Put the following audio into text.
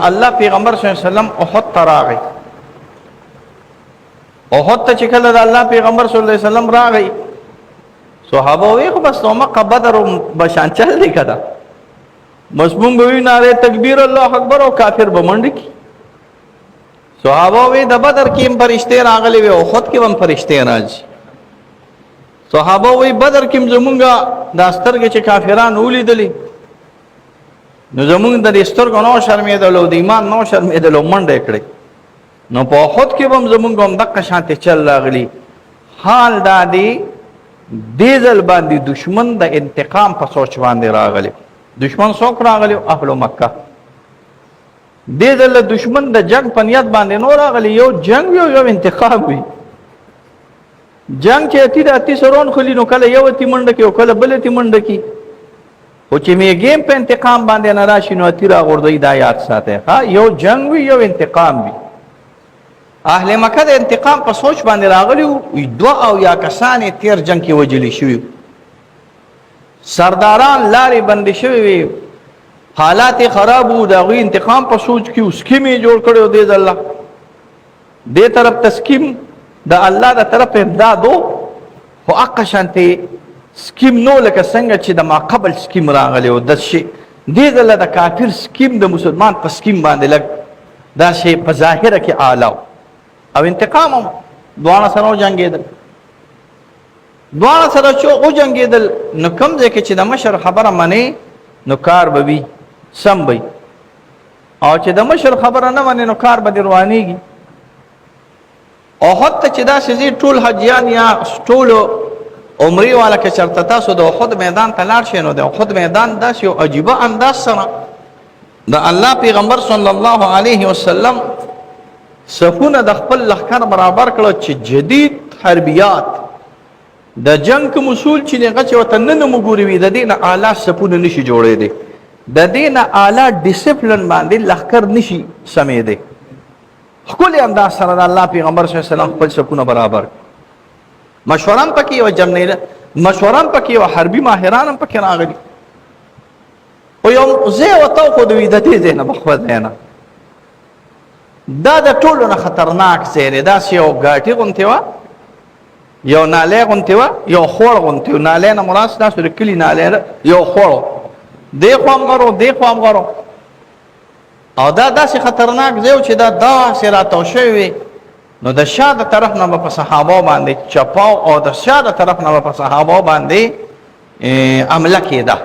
الله پیغمبر صلی الله علیه وسلم احد ته راغی. احد ته چې کله د الله پیغمبر صلی الله علیه وسلم راغی، صحابه وی خو بس مکه بدر بشان چل دی کدا، بس مونږ وی ناره تکبیر الله اکبر او کافر بمنډ کی. صحابه وی د بدر کې هم فرشته راغلي وي، احد کې هم فرشته راځي. صحابه وی بدر کې زمونږه د سترګې چې کافران ولیدلې، نو زمونږ د سترګو نو شرمېدل او د ایمان نو شرمېدل او منډه کړې. نو په احد کې هم زمونږ هم دغه شانته چل راغلی. حال دا دی دې ځل باندې دشمن د انتقام په سوچ باندې راغلی. دشمن څوک راغلی؟ اهل مکه. دې ځل دشمن د جنگ په نیت باندې نو راغلی، یو جنگ وي او یو انتقام وي. جنگ چې اتی سرون خلی نو کله یو تی منډه کې او کله بل تی منډه کې، او چې می گیم په انتقام باندې نه راشي نو تی را غردوی دا یاد ساته. ها یو جنگ وي یو انتقام وي. اهل مکه د انتقام په سوچ باندې راغلی وي، دوا او یا کسان تیر جنگ کې وجلی شوی، سرداران لارې بندې شوی وي، حالات خراب وو، د غوی انتقام په سوچ کې اسکیم جوړ کړو. دې الله دې طرف تسکیم د الله د طرف امدادو، خو اقا شانته سکیم نو لکه څنګه چې د ما قبل سکیم راغلی او د شي دې د کافر سکیم د مسلمان په سکیم باندې لګ دا شی په ظاهره کې اعلی او انتقام هم دواړه سره جنگیدل. دواړه سره چې او جنگیدل نو کوم ځای کې چې د مشر خبره منی نو کار به وي سم وي، او چې د مشر خبره نه منی نو کار به روانيږي. احد ته چې دا شي ټول حجیان یا ټول عمرې والا کې چرته تاسو د احد میدان ته لاړ شئ نو د احد میدان داسې یو عجیبه انداز سره د الله پیغمبر صلی الله علیه وسلم صفونه د خپل لښکر برابر کړو چې جدید حربیات د جنگ کوم اصول چې هغه چې وطن نه مګوري وي د دې نه اعلی صفونه نشي جوړېدي، د دې نه اعلی ډیسپلین باندې لښکر نشي سمېدي. خپل انداز سره د الله پیغمبر صلی الله علیه وسلم خپل صفونه برابر. مشوران پکې او جمنه مشوران پکې او حربي ماهران هم پکې راغلي. او یو زه وتاو خو د دې دې نه بخوت نه دا د ټولو نه خطرناک سره دا یو غاټي غونته وا، یو ناله غونته وا، یو خور غونته. ناله نه مراد دا سره کلی ناله یو خور دی قوم غرو دی قوم غرو، او دا داسې خطرناک ځای چې دا سره توشوي. نو د شاده طرف نه په صحابه باندې چپاو او د شاده طرف نه په صحابه باندې عمله کېده.